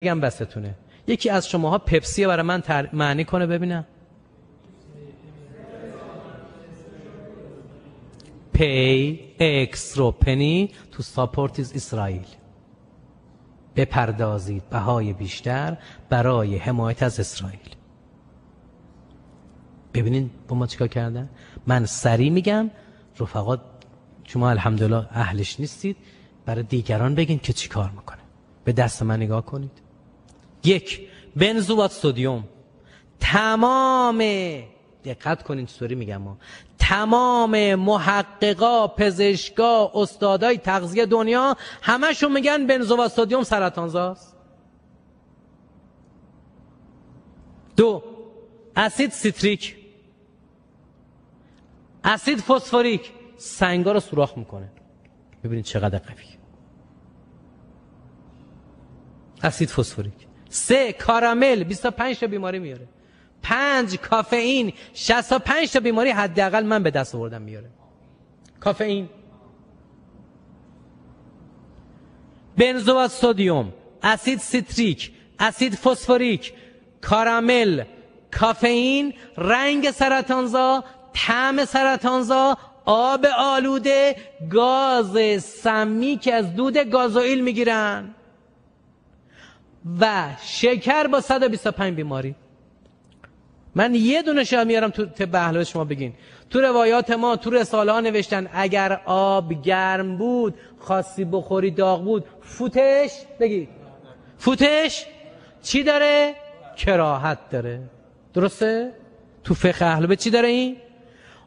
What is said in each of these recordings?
بگم بستونه. یکی از شماها پپسی برای من معنی کنه ببینم. pay extra penny to support Israel. بپردازید بهای بیشتر برای حمایت از اسرائیل. ببینید با ما چیکار کردن؟ من سریع میگم، رفقا شما الحمدلله اهلش نیستید، برای دیگران بگین که چیکار میکنه. به دست من نگاه کنید. 1 بنزوات سدیم. تمام دقت کنین سوری میگم تمام محققا، پزشکا، استادای تغذیه دنیا همشون میگن بنزوات سدیم سرطانزاست. 2 اسید سیتریک، اسید فسفوریک سنگا رو سوراخ میکنه. ببینید چقدر قوی. اسید فسفوریک. 3 کارامل 25 تا بیماری میاره. 5 کافئین 65 تا بیماری حداقل من به دست آوردم میاره. کافئین، بنزوات سدیم، اسید سیتریک، اسید فسفوریک، کارامل، کافئین، رنگ سرطانزا، طعم سرطانزا، آب آلوده، گاز سمی که از دود گازوئیل میگیرن و شکر با 125 بیماری. من یه دونه شاه میارم تو طب اهل شما بگین. تو روایات ما تو رساله ها نوشتن اگر آب گرم بود خاصی بخوری داغ بود فوتش، بگید فوتش چی داره؟ کراهت داره. درسته؟ تو فقه اهل بیت چی داره این؟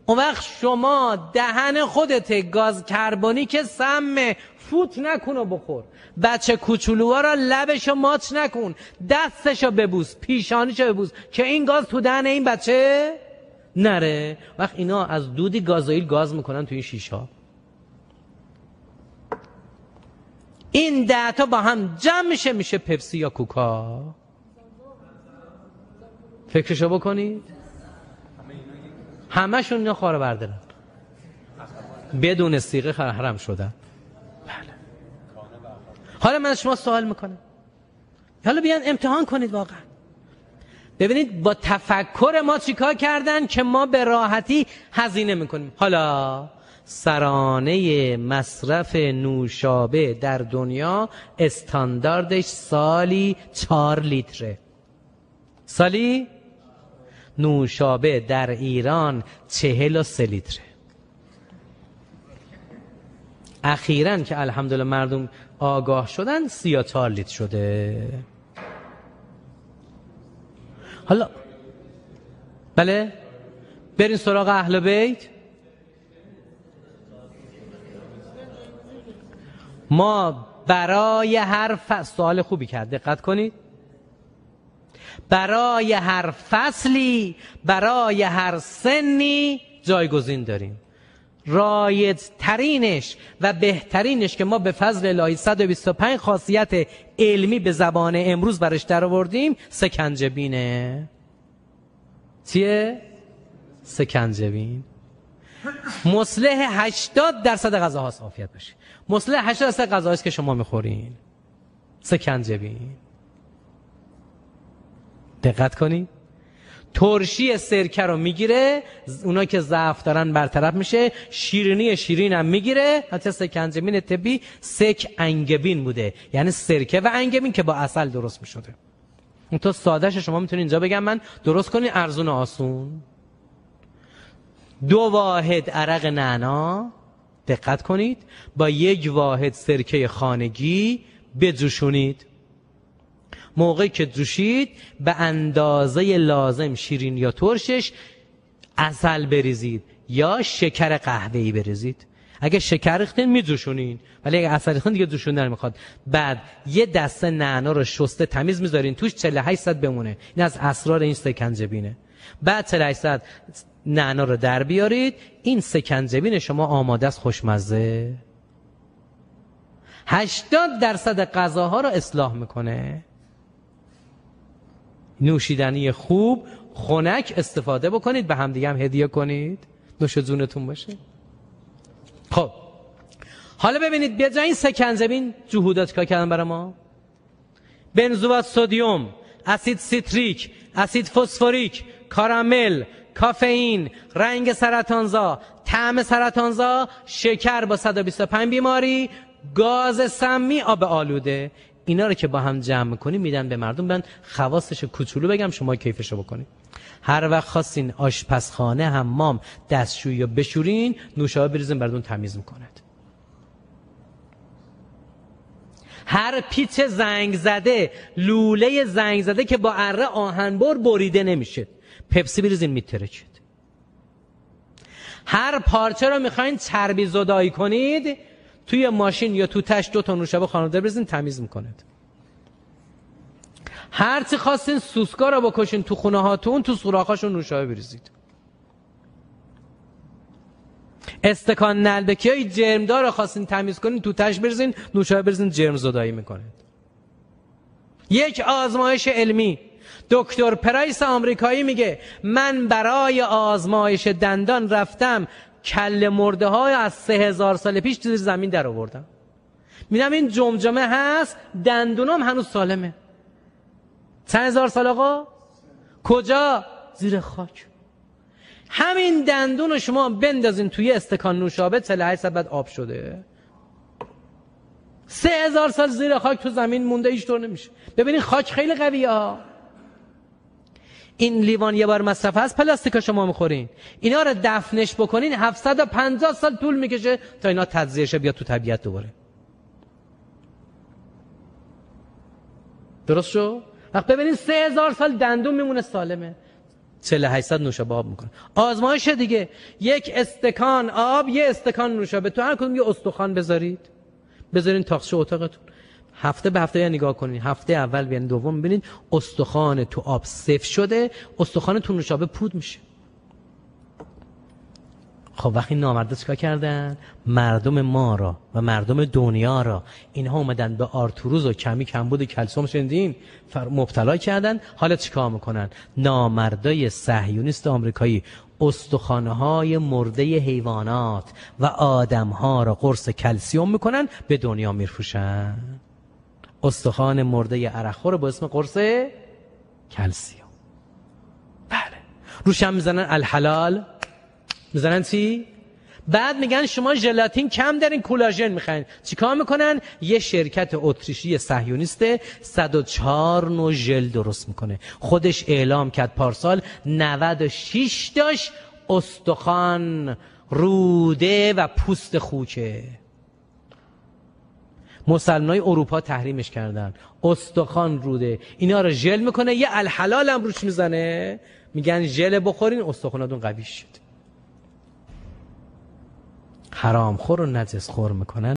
اون وقت شما دهن خودت گاز کربونیک سم فوت نکن و بخور. بچه کوچولوها را لبشو ماچ نکن، دستشو ببوس، پیشانیشو ببوس که این گاز تو دهن این بچه نره. وقت اینا از دودی گازوئیل گاز میکنن تو این شیشا. این 10 تا با هم جمع میشه پپسی یا کوکا. فکرشو بکنید. همشون اینا خواره بردارن بدون صیغه حرام شدن. بله. حالا من شما سوال میکنم، حالا بیان امتحان کنید واقعا ببینید با تفکر ما چیکار کردن که ما به راحتی هزینه میکنیم. حالا سرانه مصرف نوشابه در دنیا استانداردش سالی 4 لیتره. سالی نوشابه در ایران 43 لیتره. اخیراً که الحمدلله مردم آگاه شدن 34 لیتر شده. حالا بله برین سراغ اهل بیت. ما برای هر سوال خوبی کرد، دقت کنید. برای هر فصلی، برای هر سنی جایگزین داریم. رایج ترینش و بهترینش که ما به فضل الهی 125 خاصیت علمی به زبان امروز برش در آوردیم سکنجبینه. چیه؟ سکنجبین. مصلح 80% غذاهاست. عافیت باشه. مصلح 80% غذاهاست که شما میخورین. سکنجبین. دقت کنید. ترشی سرکه رو میگیره، اونا که ضعف دارن برطرف میشه. شیرین هم میگیره. حتی سکنجبین طبی سک انگبین بوده، یعنی سرکه و انگبین که با عسل درست میشده. اون تو سادهش شما میتونید اینجا بگم من درست کنید ارزون و آسون. 2 واحد عرق نعنا، دقت کنید، با 1 واحد سرکه خانگی بجوشونید. موقعی که جوشید به اندازه لازم شیرین یا ترشش عسل بریزید یا شکر قهوه‌ای بریزید. اگه شکر ریختین میجوشونین، ولی اگه عسل ریختین دیگه جوشوندن نمیخواد. بعد یه دسته نعنا رو شسته تمیز میذارین توش 48 ساعت بمونه. این از اسرار این سکنجبینه. بعد 48 ساعت نعنا رو در بیارید. این سکنجبین شما آماده است خوشمزه. 80% غذاها رو اصلاح میکنه. نوشیدنی خوب خنک استفاده بکنید، به هم دیگه هم هدیه کنید، نوش جونتون باشه. خب حالا ببینید بیا این سکنجبین جهودات که کردن برای ما. بنزوات سدیم، اسید سیتریک، اسید فسفوریک، کارامل، کافئین، رنگ سرطانزا، طعم سرطانزا، شکر با 125 بیماری، گاز سمی، آب آلوده. اینا رو که با هم جمع میکنی میدن به مردم. من خواستش کوچولو بگم شما کیفشو بکنید. هر وقت خواستین آشپزخانه، حمام، دستشویی یا بشورین، نوشابه بریزین براتون تمیز میکند. هر پیچ زنگ زده، لوله زنگ زده که با اره آهنبر بریده نمیشه، پپسی بریزین میترکید. هر پارچه رو میخواین چربی زدایی کنید، توی ماشین یا تو تش 2 تا نوشابه خانواده بریزین تمیز میکند. هر چی خواستین سوسکا رو بکشین تو خونه هاتون، تو سوراخاشون نوشابه بریزید. استکان نلبکیای جرمدار رو خواستین تمیز کنین، تو تش بریزین نوشابه بریزین، جرم زدایی میکنه. یک آزمایش علمی، دکتر پرایس آمریکایی میگه من برای آزمایش دندان رفتم کله مرده های از 3000 سال پیش زیر زمین در آوردم. میدم این جمجمه هست، دندونام هنوز سالمه. چند هزار سال آقا؟ کجا؟ زیر خاک. همین دندون رو شما بندازین توی استکان نوشابه 48 ساعت بعد آب شده. 3000 سال زیر خاک تو زمین مونده، هیچ طور نمیشه. ببینین خاک خیلی قویه ها. این لیوان یه بار مصرف هست، پلاستیکا شما میخورین. اینا رو دفنش بکنین 750 سال طول میکشه تا اینا تجزیه شه بیاد تو طبیعت دوباره. درست شو؟ وقت ببینین 3000 سال دندون میمونه سالمه. 4800 نوشابه آب میکنه. آزمایش دیگه، یک استکان آب، یه استکان نوشابه، تو هر کدوم یه استخوان بذارین تاقچه اتاقتون. هفته به هفته نگاه کنین. هفته اول و دوم ببینید استخوان تو آب سفت شده، استخوان تو نوشابه پود میشه. خب وقتی نامردا چیکار کردن؟ مردم ما را و مردم دنیا را اینها اومدن به آرتروز و کمبود کلسیم شنیدین مبتلا کردن. حالا چیکار میکنن؟ نامردای صهیونیست آمریکایی استخوان‌های مرده حیوانات و آدم‌ها را قرص کلسیم میکنن، به دنیا میفروشن. استخوان مرده عرقخور با اسم قرص کلسیم. بله. روشم میزنن الحلال، میزنن چی؟ بعد میگن شما ژلاتین کم دارین، کلاژن میخواین. چیکار میکنن؟ یه شرکت اتریشی صهیونیست 104 نوع ژل درست میکنه. خودش اعلام کرد پارسال 96 داشت استخوان، روده و پوست خوکه. مسلمانای اروپا تحریمش کردن. استخوان، روده، اینا رو ژل میکنه، یه الحلال هم روش میزنه، میگن ژل بخورین استخواناتون قوی شد. حرام خور و نجس خور میکنن.